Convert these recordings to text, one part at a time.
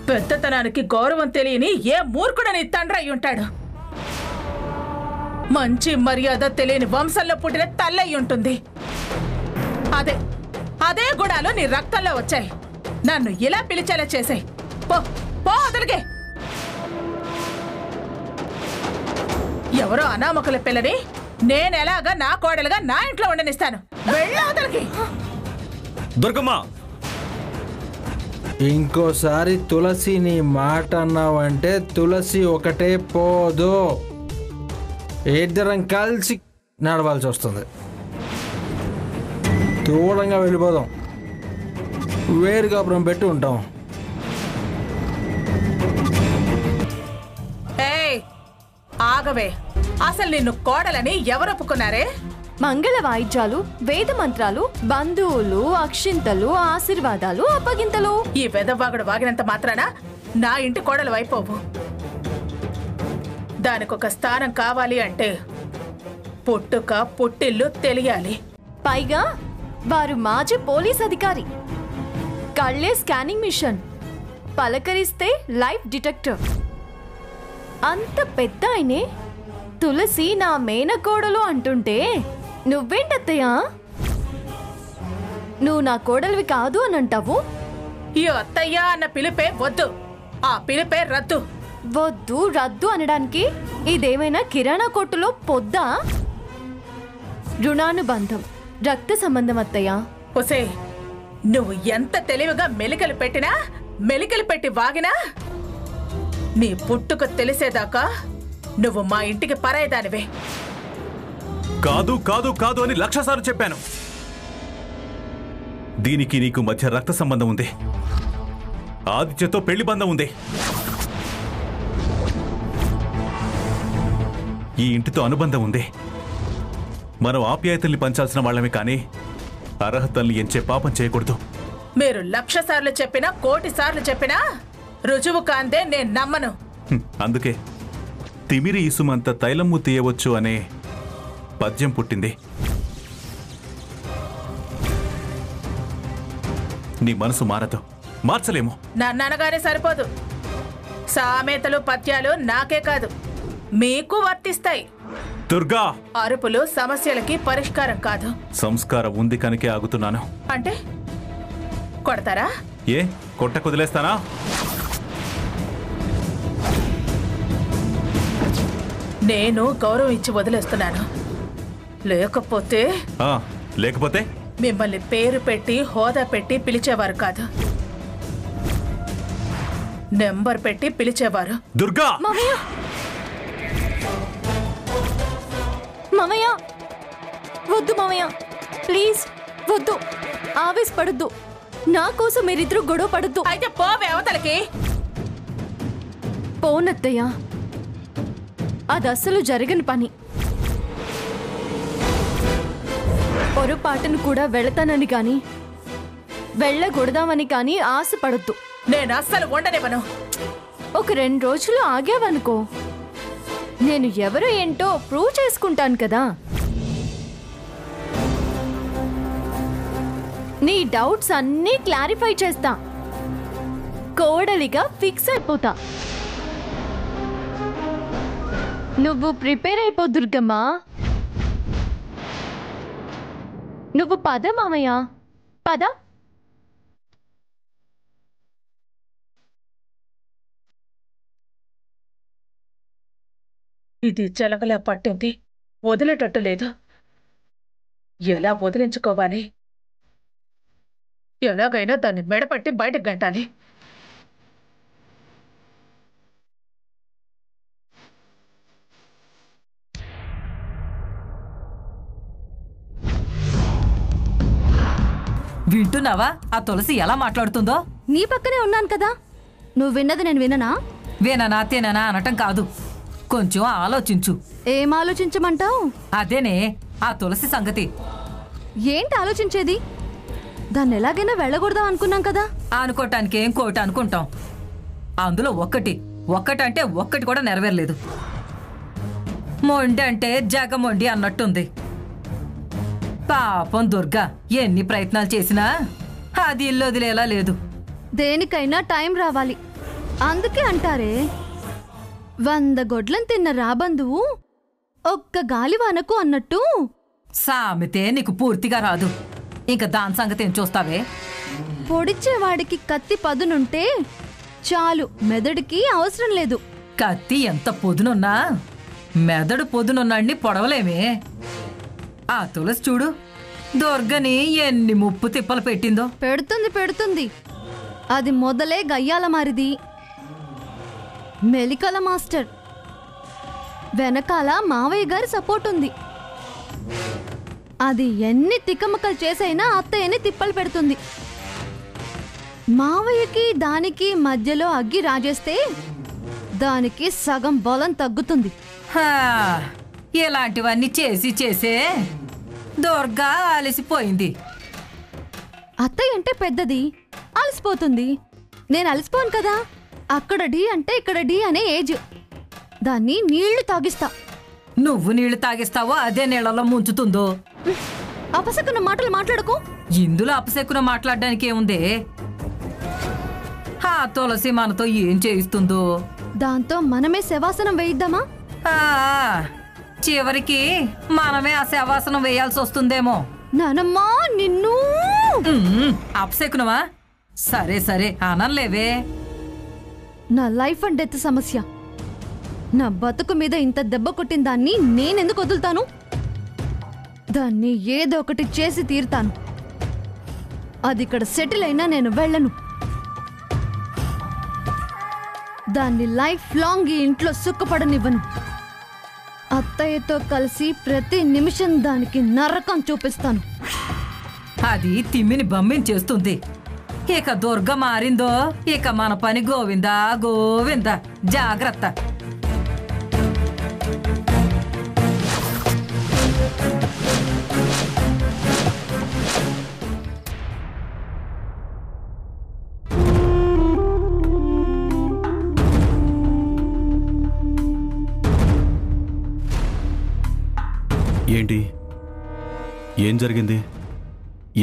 పెద్దతనానికి గౌరవం తెలియని ఏ మూర్ఖుడని తండ్రి అయి ఉంటాడు. మంచి మర్యాద తెలియని వంశంలో పుట్టిన తల్లయి ఉంటుంది. అదే అదే గుణాలు నీ రక్తంలో వచ్చాయి. నన్ను ఇలా పిలిచేలా చేసాయి. పో పో అతడికి. ఎవరో అనామకుల పిల్లని నేనెలాగా నా కోడలుగా నా ఇంట్లో ఉండనిస్తాను. వెళ్ళి అతడికి. దుర్గమ్మ, ఇంకోసారి తులసి నీ మాట అన్నావంటే తులసి ఒకటే పోదు, ఇద్దరం కలిసి నడవాల్సి వస్తుంది. దూరంగా వెళ్ళిపోదాం, వేరు కాపురం పెట్టి ఉంటాం. ఆగవే, అసలు నిన్ను కోడలని ఎవరు ఒప్పుకున్నారే? మంగళ వాయిద్యాలు, వేద మంత్రాలు, బంధువులు, అక్షింతలు, ఆశీర్వాదాలు, అప్పగింతలు. ఈ వెదవాగుడు వాగినంత మాత్రాన నా ఇంటి కోడలు అయిపోవు. దానికొక స్థానం కావాలి అంటే పుట్టుక పుట్టిల్లు తెలియాలి. పైగా వారు మాజీ పోలీస్ అధికారి, కళ్ళే స్కానింగ్ మిషన్, పలకరిస్తే లైఫ్ డిటెక్టర్. అంత పెద్ద ఆయనే తులసి నా మేనకోడలు అంటుంటే నువ్వేంటత్తయ్యా? నువ్వు నా కోడలివి కాదు అని అంటావు. ఈ అత్తయ్య అన్న పిలిపే వద్దు, ఆ పిలిపే రద్దు. వద్దు రద్దు అనడానికి ఇదేమైనా కిరాణా కొట్టులో పొద్దా? రుణానుబంధం, రక్త సంబంధం అత్తయ్య. ఒసే, నువ్వు ఎంత తెలివిగా మెలికలు పెట్టినా, మెలికలు పెట్టి వాగినా నీ పుట్టుక తెలిసేదాకా నువ్వు మా ఇంటికి పరాయిదానివే. కాదు కాదు కాదు అని 1,00,000 సార్లు చెప్పాను. దీనికి నీకు మధ్య రక్త సంబంధం ఉంది, ఆదిత్యతో పెళ్లి బంధం ఉంది. ఈ ఇంటితో అనుబంధం ఉంది. మనం ఆప్యాయతల్ని పంచాల్సిన వాళ్ళమే కానీ అర్హతల్ని ఎంచే పాపం చేయకూడదు. మీరు 1,00,000 సార్లు చెప్పినా, 1,00,00,000 సార్లు చెప్పినా రుజువు కాందే నేను నమ్మను. అందుకే తిమిరి ఇసుమంత తైలమ్ము తీయవచ్చు అనే పద్యం పుట్టింది. నీ మనసు మారదు, మార్చలేము. నన్ననగానే సరిపోదు. సామెతలు పద్యాలు నాకే కాదు మీకు వర్తిస్తాయి. దుర్గా, అరుపులు సమస్యలకి పరిష్కారం కాదు. సంస్కారం ఉంది కనుకే ఆగుతున్నాను. అంటే కొడతారా? ఏ కొట్ట కుదిలేస్తానా? నేను గౌరవం ఇచ్చి వదిలేస్తున్నాను. లేకపోతే లేకపోతే మిమ్మల్ని పేరు పెట్టి హోదా పెట్టి పిలిచేవారు కాదు, నెంబర్ పెట్టి పిలిచేవారు. దుర్గా, మామయ్య వద్దు మామయ్య, ప్లీజ్ వద్దు, ఆవేశపడద్దు. నా కోసం మీరిద్దరూ గొడవ పడద్దు. అయితే పోవే అవతలకి. పోనత్తయ్య, అది అస్సలు జరగని పని. పొరపాటును కూడా వెళతానని కానీ వెళ్ళకూడదామని కానీ ఆశపడద్దు. నేను అస్సలు ఉండనివ్వను. ఒక 2 రోజులు ఆగావనుకో, నేను ఎవరో ఏంటో ప్రూవ్ చేసుకుంటాను కదా. నీ డౌట్స్ అన్నీ క్లారిఫై చేస్తా, కోడలిగా ఫిక్స్ అయిపోతా. నువ్వు ప్రిపేర్ అయిపో దుర్గమ్మ. నువ్వు పద మామయ్య, పద. ఇది చెలగలా పట్టింది, వదిలేటట్టు లేదు. ఎలా వదిలించుకోవాలి? ఎలాగైనా దాన్ని మెడపట్టి బయటకు గంటాలి. వింటున్నావా ఆ తులసి ఎలా మాట్లాడుతుందో? నీ పక్కనే ఉన్నాను కదా, నువ్వు విన్నది నేను విననా? వేననా తేననా అనటం కాదు, కొంచెం ఆలోచించు. ఏం ఆలోచించమంటావు? అదేనే ఆ తులసి సంగతి. ఏంటి ఆలోచించేది? దాన్ని ఎలాగైనా వెళ్ళకూడదాం అనుకున్నాం కదా. అనుకోవటానికి ఏం కోట అనుకుంటాం, అందులో ఒక్కటంటే ఒక్కటి కూడా నెరవేరలేదు. మొండి అంటే జగమొండి అన్నట్టుంది. పాపం దుర్గా ఎన్ని ప్రయత్నాలు చేసినా అది ఇల్లు వదిలేలా లేదు. దేనికైనా టైం రావాలి. అందుకే అంటారే 100 గొడ్లను తిన్న రాబందువు ఒక్క గాలివానకు అన్నట్టు. సామెతే నీకు పూర్తిగా రాదు. ఇంకా దాని సంగతి ఏం చూస్తావే? పొడిచేవాడికి కత్తి పదునుంటే చాలు, మెదడుకి అవసరం లేదు. కత్తి ఎంత పొదునున్నా మెదడు పొదునున్నాడిని పొడవలేమే. ఆ తులసి చూడు, దుర్గని ఎన్ని ముప్పు తిప్పలు పెట్టిందో. పెడుతుంది. అది మొదలే గయ్యాల మారిది, మెలికల మాస్టర్. వెనకాల మావయ్య గారి సపోర్ట్ ఉంది. అది ఎన్ని తిక్కమక్కలు చేసైనా అత్తయ్యని తిప్పలు పెడుతుంది. మావయ్యకి దానికి మధ్యలో అగ్గి రాజేస్తే దానికి సగం బలం తగ్గుతుంది. హా, ఇలాంటివన్నీ చేసే దుర్గా అలసిపోయింది. అత్తయ్య అంటే పెద్దది, అలసిపోతుంది. నేను అలసిపోను కదా. అక్కడ డి అంటే ఇక్కడ డి అనే ఏజ్. దాన్ని నీళ్లు తాగిస్తా. నువ్వు నీళ్లు తాగిస్తావో అదే నీళ్లలో ముంచుతుందో. అపసకున్న మాటలు మాట్లాడకు. ఇందులో అపశకున మాట్లాడడానికి ఏముందే? ఆ తులసి మనతో ఏం చేయిస్తుందో. దాంతో మనమే శవాసనం వేయిద్దామా? ఆ, చివరికి మనమే ఆ శవాసనం వేయాల్సి వస్తుందేమో. నానమ్మా నిన్ను. అపశకునమా? సరే అనలేవే. నా లైఫ్ అండ్ డెత్ సమస్య. నా బతుకు మీద ఇంత దెబ్బ కొట్టిన దాన్ని నేనెందుకు వదులుతాను? దాన్ని ఏదో ఒకటి చేసి తీరుతాను. అది ఇక్కడ సెటిల్ అయినా నేను వెళ్ళను. దాన్ని లైఫ్ లాంగ్ ఈ ఇంట్లో సుఖపడనివ్వను. అత్తయ్యతో కలిసి ప్రతి నిమిషం దానికి నరకం చూపిస్తాను. అది తిమ్మిని బమ్మిని చేస్తుంది. ఇక దుర్గ మారిందో ఇక మన పని గోవిందా గోవిందా. జాగ్రత్త. ఏంటి? ఏం జరిగింది?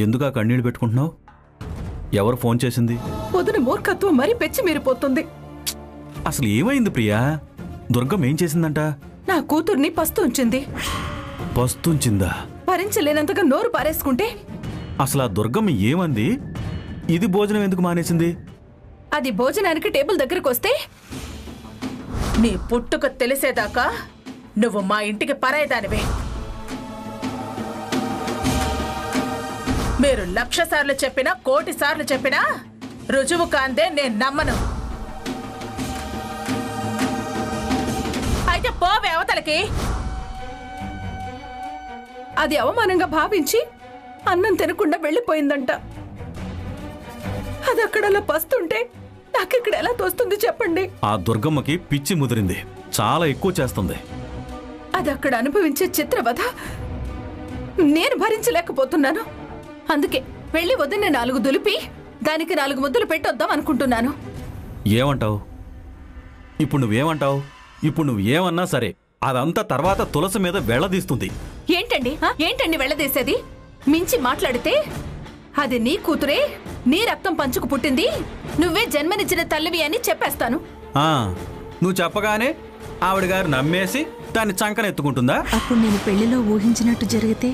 ఎందుకు ఆ కన్నీళ్ళు పెట్టుకుంటున్నావు? ఎవరు ఫోన్ చేసింది? పొద్దున మూర్ఖత్వం మరీ పెచ్చి మీరిపోతుంది. అసలు ఏమైంది ప్రియా? దుర్గం ఏం చేసిందంట? నా కూతుర్ని పస్తు ఉంచింది. పస్తుంచిందా? భరించలేనంతగా నోరు పారేసుకుంటే అసలు ఆ దుర్గమ్మ ఏమంది? ఇది భోజనం ఎందుకు మానేసింది? అది భోజనానికి టేబుల్ దగ్గరకు వస్తే నీ పుట్టుక తెలిసేదాకా నువ్వు మా ఇంటికి పరాయిదానివే. మీరు 1,00,000 సార్లు చెప్పినా 1,00,000 సార్లు చెప్పినా రుజువు కాందే నేను నమ్మను. అయితే పోవే అవతలకి. అది అవమానంగా భావించి అన్నం తినకుండా వెళ్ళిపోయిందంట. అది అక్కడ అలా పస్తుంటే నాకిక్కడ ఎలా తోస్తుంది చెప్పండి? ఆ దుర్గమ్మకి పిచ్చి ముదిరింది, చాలా ఎక్కువ చేస్తుంది. అది అక్కడ అనుభవించే చిత్రవధ నేను భరించలేకపోతున్నాను. అందుకే వెళ్ళి వదిన 4 దులిపి దానికి 4 ముద్దలు పెట్టొద్దాం అనుకుంటున్నాను. ఏమంటావు? ఇప్పుడు నువ్వేమంటావు? ఇప్పుడు నువ్వేమన్నా సరే అదంతా తర్వాత తులసి మీద వెళ్ళదీస్తుంది. ఏంటండి వెళ్ళదీసేది? మించి మాట్లాడితే అది నీ కూతురే, నీ రక్తం పంచుకు పుట్టింది, నువ్వే జన్మనిచ్చిన తల్లివి అని చెప్పేస్తాను. నువ్వు చెప్పగానే ఆవిడ గారు నమ్మేసి దాన్ని చంకనెత్తుకుంటుందా? అప్పుడు నేను పెళ్లిలో ఊహించినట్టు జరిగితే?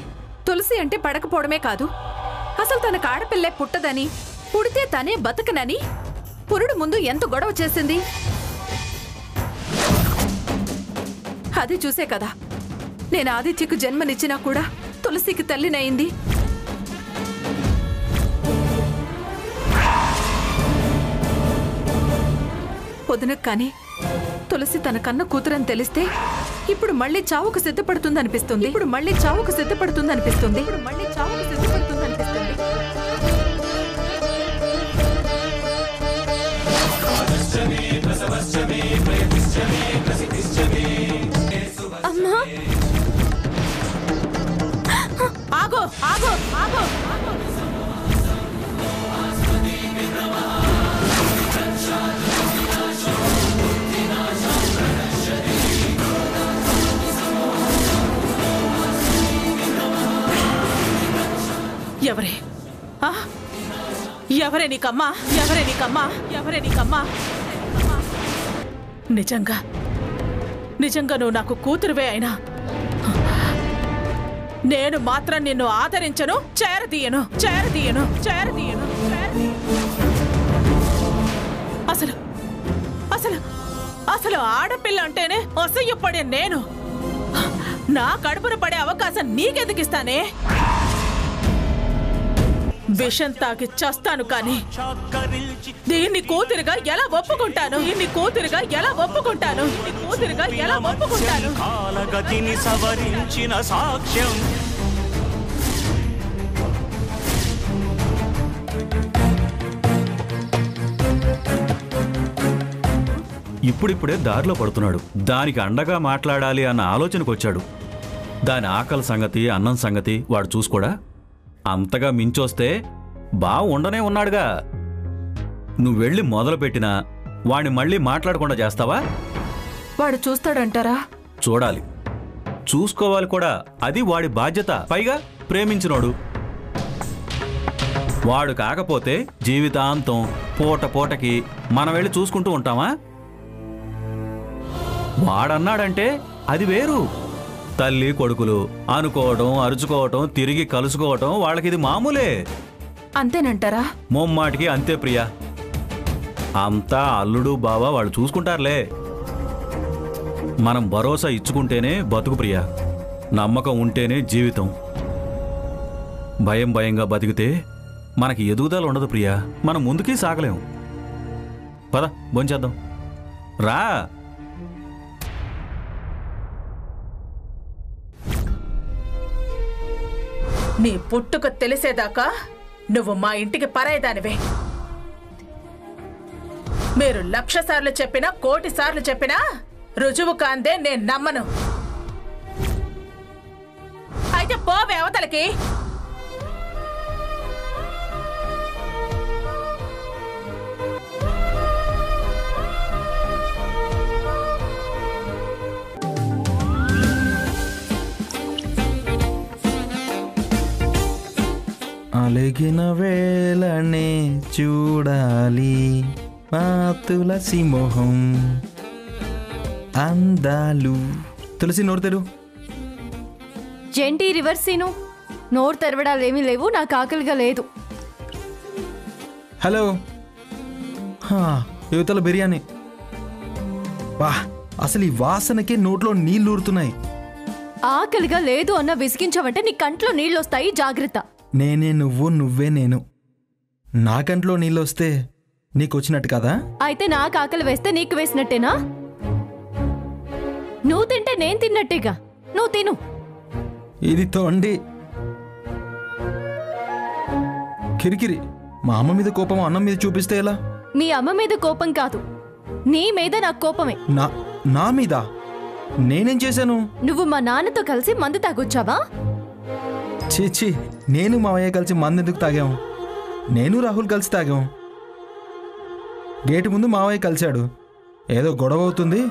తులసి అంటే పడకపోవడమే కాదు, అసలు తనకు ఆడపిల్లే పుట్టదని, పుడితే తనే బతకనని పురుడు ముందు ఎంత గొడవ చేసింది. అది చూసే కదా నేను ఆదిత్యకు జన్మనిచ్చినా కూడా తులసికి తల్లినయింది. వదినకు కానీ తులసి తన కన్న కూతురని తెలిస్తే ఇప్పుడు మళ్ళీ చావుకు సిద్ధపడుతుందనిపిస్తుంది. అమ్మా ఆగో ఆగో ఆగో. ఎవరే? ఎవరే నీకమ్మా? నిజంగా నిజంగా నువ్వు నాకు కూతురువే అయినా నేను మాత్రం నిన్ను ఆదరించను, చేరదీయను. అసలు అసలు అసలు ఆడపిల్ల అంటేనే అసహ్యపడే నేను నా కడుపున పడే అవకాశం నీకెందుకిస్తానే? విషం తాకి చస్తాను కానీ దీన్ని కూతురుగా ఎలా ఒప్పుకుంటాను? కాలగతిని సవరించిన సాక్ష్యం ఇప్పుడిప్పుడే దారిలో పడుతున్నాడు. దానికి అండగా మాట్లాడాలి అన్న ఆలోచనకు వచ్చాడు. దాని ఆకలి సంగతి, అన్నం సంగతి వాడు చూసుకోడా? అంతగా మించొస్తే ఉండనే ఉన్నాడుగా. నువ్వెళ్ళి మొదలుపెట్టినా వాణ్ణి మళ్ళీ మాట్లాడకుండా చేస్తావా? వాడు చూస్తాడంటారా? చూడాలి, చూసుకోవాలి కూడా. అది వాడి బాధ్యత. పైగా ప్రేమించినోడు. వాడు కాకపోతే జీవితాంతం పూటకి మనం వెళ్ళి చూసుకుంటూ ఉంటామా? వాడన్నాడంటే అది వేరు. తల్లి కొడుకులు అనుకోవటం, అరుచుకోవటం, తిరిగి కలుసుకోవటం వాళ్ళకిది మామూలే. అంతేనంటారా? మొమ్మాటికి అంతే ప్రియా. అంతా అల్లుడు బావ వాళ్ళు చూసుకుంటారులే. మనం భరోసా ఇచ్చుకుంటేనే బతుకు ప్రియా. నమ్మకం ఉంటేనే జీవితం. భయంగా బతికితే మనకి ఎదుగుదల ఉండదు ప్రియా. మనం ముందుకి సాగలేం. పద భోంచేద్దాం రా. నీ పుట్టుక తెలిసేదాకా నువ్వు మా ఇంటికి పరాయిదానివే. మీరు 1,00,000 సార్లు చెప్పినా, 1,00,000 సార్లు చెప్పినా రుజువు కాందే నేను నమ్మను. అయితే పోవే అవతలకి. అలిగిన వేళనే చూడాలి మా తులసి మొహం అందాలు. తులసి నోరు తెరు. జెంటీ రివర్స్ సీను. నోరు తెరవడాలేమీ లేవు, నాకు ఆకలిగా లేదు. హలో, యువతల బిర్యానీ. వా, అసలు ఈ వాసనకే నోట్లో నీళ్లు ఊరుతున్నాయి. ఆకలిగా లేదు అన్న విసిగించావంటే నీ కంట్లో నీళ్ళు వస్తాయి, జాగ్రత్త. నేనే నువ్వు, నువ్వే నేను. నా కంట్లో నీళ్ళు వస్తే నీకు వచ్చినట్టు కదా? అయితే నాకు ఆకలి వేస్తే నీకు వేసినట్టేనా? నువ్వు తింటే నేను తిన్నట్టేగా. నువ్వు తిను. ఇది తోండి. కిరికిరి. మా అమ్మ మీద కోపం అన్నం మీద చూపిస్తే ఎలా? మీ అమ్మ మీద కోపం కాదు, నీ మీద నాకు కోపమే. నా మీద నేనేం చేశాను? నువ్వు మా నాన్నతో కలిసి మందు తాగొచ్చావా? చీచి, నేను మావయ్య కలిసి మందెందుకు తాగాం? నేను రాహుల్ కలిసి తాగాం. గేటు ముందు మావయ్య కలిశాడు. ఏదో గొడవ అవుతుంది,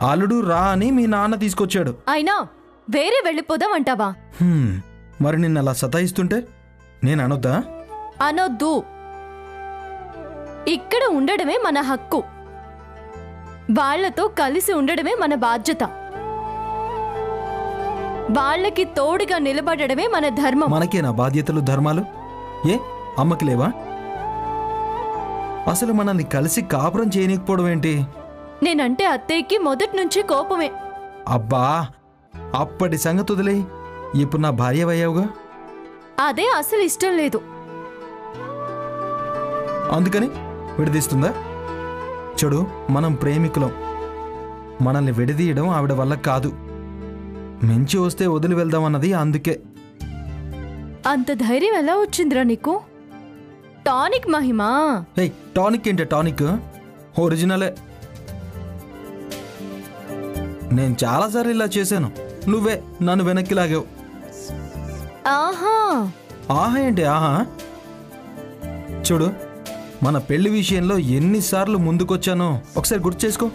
అల్లుడు రా అని మీ నాన్న తీసుకొచ్చాడు. అయినా వేరే వెళ్ళిపోదాం అంటావా? మరి నిన్న అలా సతాయిస్తుంటే నేను అనొద్దా? అనొద్దు. ఇక్కడ ఉండడమే మన హక్కు. వాళ్లతో కలిసి ఉండడమే మన బాధ్యత. వాళ్ళకి తోడుగా నిలబడడమే మన ధర్మం. మనకేనా బాధ్యతలు, ధర్మాలు? ఏ అమ్మకి లేవా? అసలు మనల్ని కలిసి కాపురం చేయనీకపోవడం ఏంటి? నేనంటే అత్తయ్యకి మొదటి నుంచి కోపమే. అబ్బా, అప్పటి సంగతి వదిలే. ఇప్పుడు నా భార్యవయ్యావుగా. అదే అసలు ఇష్టం లేదు. అందుకని విడదీస్తుందా? చూడు, మనం ప్రేమికులం. మనల్ని విడదీయడం ఆవిడ వల్ల కాదు. మించి వస్తే వదిలి వెళ్దామన్నది అందుకే. అంత ధైర్యం ఎలా వచ్చిందిరా నీకు? టానిక్ మహిమా. టానిక్ ఏంటి? టానిక్ ఒరిజినలే. నేను చాలాసార్లు ఇలా చేశాను, నువ్వే నన్ను వెనక్కి లాగావు. ఆహా ఆహా ఏంటి ఆహా? చూడు, మన పెళ్లి విషయంలో ఎన్నిసార్లు ముందుకొచ్చానో ఒకసారి గుర్తు చేసుకో.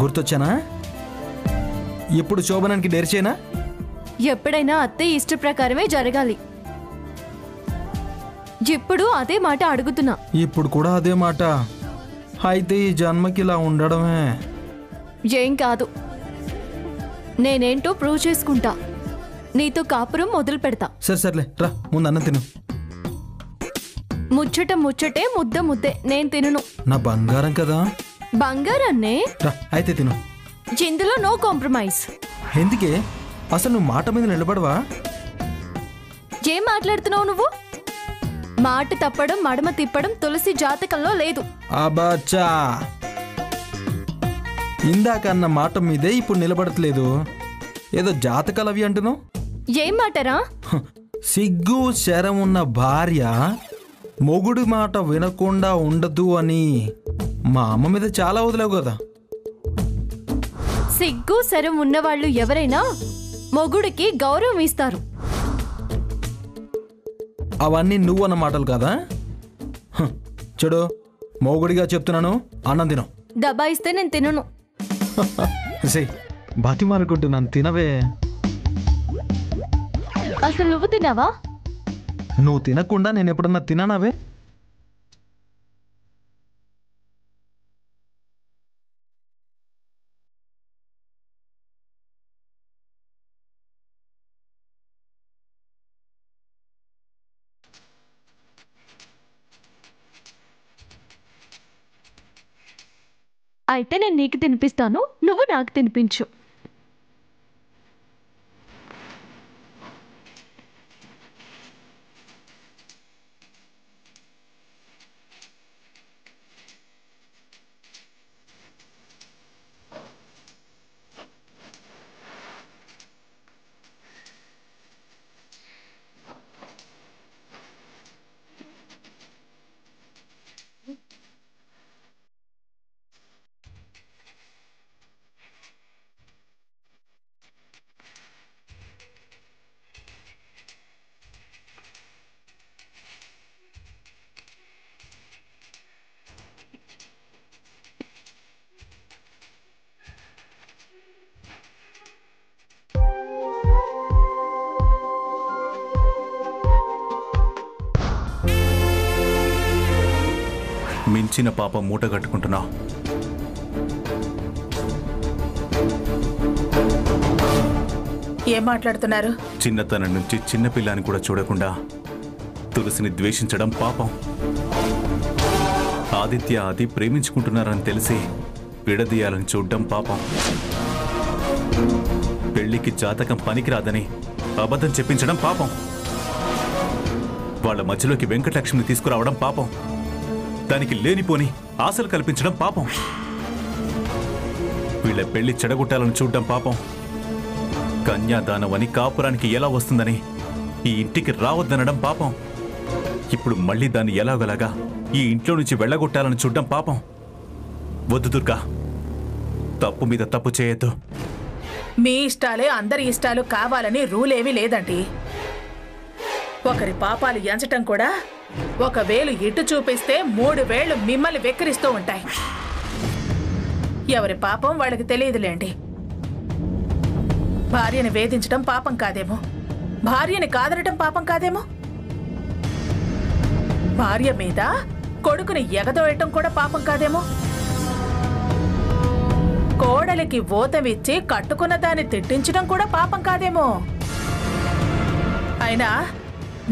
గుర్తొచ్చానా? ఇప్పుడు శోభనానికి డేర్చేనా? ఎప్పుడైనా అత్తయ్య ఇష్ట ప్రకారమే జరగాలి. ఇప్పుడు అదే మాట అడుగుతున్నా. ఇప్పుడు కూడా అదే మాట. అయితే ఈ జన్మకి ఇలా ఉండడమే. ఏం కాదు, నేనేంటో ప్రూవ్ చేసుకుంటా. నీతో కాపురం మొదలు పెడతా. సర్లే రా, ముందు అన్నం తిను. ముచ్చట ముచ్చటే, ముద్ద ముద్దే. నేను తినను. నా బంగారం కదా. బంగారాన్నే. రా అయితే తిను. ఇందులో నో కాంప్రమైజ్. ఎందుకే? అసలు నువ్వు మాట మీద నిలబడవా? ఏం మాట్లాడుతున్నావు నువ్వు? మాట తప్పడం, మడమ తిప్పడం తులసి జాతకంలో లేదు. అబాచా, ఇందాక అన్న మాట మీదే ఇప్పుడు నిలబడట్లేదు. ఏదో జాతకాలు అవి అంటున్నావు. ఏం మాటరా? సిగ్గు శరం ఉన్న భార్య మొగుడి మాట వినకుండా ఉండదు అని మా అమ్మ మీద చాలా వదిలేవు కదా. సిగ్గు శరం ఉన్నవాళ్ళు ఎవరైనా మొగుడికి గౌరవం ఇస్తారు. అవన్నీ నువ్వు అన్న మాటలు కదా. చెడు మొగుడిగా చెప్తున్నాను, అన్నం తిను. దబాయిస్తే నేను తినను. బతిమారుకుంటున్నాను, తినవే. అసలు నువ్వు తినావా? నువ్వు తినకుండా నేను ఎప్పుడన్నా తినానావే? అయితే నేను నీకు తినిపిస్తాను, నువ్వు నాకు తినిపించు. మించిన పాపం మూట కట్టుకుంటున్నావు. ఏం మాట్లాడుతున్నారు? చిన్నతనం నుంచి చిన్నపిల్లని కూడా చూడకుండా తులసిని ద్వేషించడం పాపం. ఆదిత్య ఆది ప్రేమించుకుంటున్నారని తెలిసి విడదీయాలని చూడడం పాపం. పెళ్లికి జాతకం పనికిరాదని అబద్ధం చెప్పించడం పాపం. వాళ్ళ మధ్యలోకి వెంకటలక్ష్మిని తీసుకురావడం పాపం. దానికి లేనిపోని ఆశలు కల్పించడం పాపం. వీళ్ళ పెళ్లి చెడగొట్టాలని చూడడం పాపం. కన్యాదానం అని కాపురానికి ఎలా వస్తుందని ఈ ఇంటికి రావద్దనడం పాపం. ఇప్పుడు మళ్ళీ దాన్ని ఎలాగలాగా ఈ ఇంట్లో నుంచి వెళ్ళగొట్టాలని చూడడం పాపం. వద్దు దుర్గా, తప్పు మీద తప్పు చేయొద్దు. మీ ఇష్టాలే అందరి ఇష్టాలు కావాలని రూల్ ఏమీ లేదండి. ఒకరి పాపాలు ఎంచటం కూడా ఒక వేలు ఇటు చూపిస్తే 3 వేళ్లు మిమ్మల్ని వెక్కిరిస్తూ ఉంటాయి. ఎవరి పాపం వాళ్ళకి తెలియదులేండి. భార్యని వేధించడం పాపం కాదేమో, భార్యని కాదనటం పాపం కాదేమో, భార్య మీద కొడుకుని ఎగదోయటం కూడా పాపం కాదేమో, కోడలికి ఓతమిచ్చి కట్టుకున్న దాన్ని తిట్టించడం కూడా పాపం కాదేమో. అయినా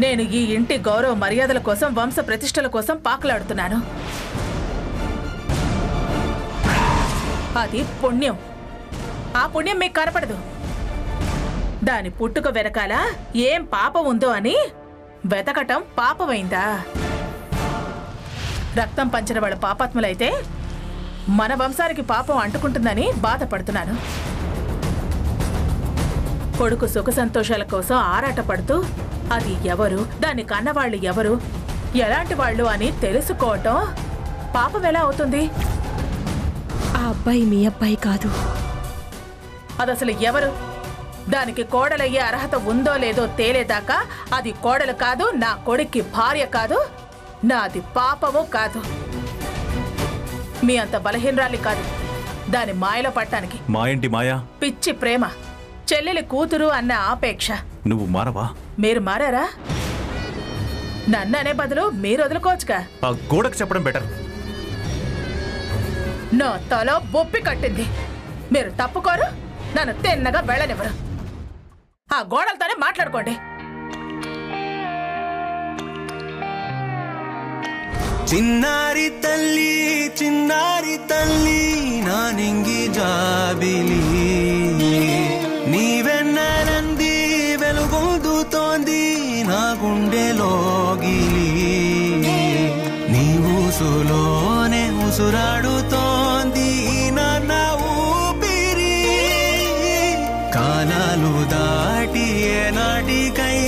నేను ఈ ఇంటి గౌరవ మర్యాదల కోసం, వంశ ప్రతిష్టల కోసం పాకులాడుతున్నాను. అది పుణ్యం. ఆ పుణ్యం మీకు కనపడదు. దాని పుట్టుక వెనకాల ఏం పాపం ఉందో అని వెతకటం పాపమైందా? రక్తం పంచిన వాళ్ళ పాపాత్ములైతే మన వంశానికి పాపం అంటుకుంటుందని బాధపడుతున్నాను. కొడుకు సుఖ సంతోషాల కోసం ఆరాటపడుతూ అది ఎవరు, దాన్ని కన్నవాళ్ళు ఎవరు, ఎలాంటి వాళ్ళు అని తెలుసుకోవటం పాపం ఎలా అవుతుంది? ఆ అబ్బాయి మీ అబ్బాయి కాదు. అదసలు ఎవరు? దానికి కోడలయ్యే అర్హత ఉందో లేదో తేలేదాకా అది కోడలు కాదు, నా కొడుక్కి భార్య కాదు, నాది పాపము కాదు. మీ అంత బలహీనరాలి కాదు దాని మాయలో పట్టానికి. మాయంటి మాయా? పిచ్చి ప్రేమ, చెల్లెలి కూతురు అన్న ఆపేక్ష. నువ్వు మారవా? మీరు మారారా? నన్ను అనే బదులు మీరు వదులుకోవచ్చుగా. ఆ గోడకు చెప్పడం బెటర్. నా తల బొప్పి కట్టింది. మీరు తప్పుకోరు, నన్ను తిన్నగా వెళ్ళనివ్వరు. ఆ గోడలతోనే మాట్లాడుకోండి. చిన్నారి తల్లి నా నింగి జాబిలి, నీవెన్నెలంది వెలుగొందుతోంది నా గుండెలోగిలి, నీ ఊసులోనే ఉసురాడుతోంది నా ఊపిరి, కాలాలు దాటి ఏనాటికై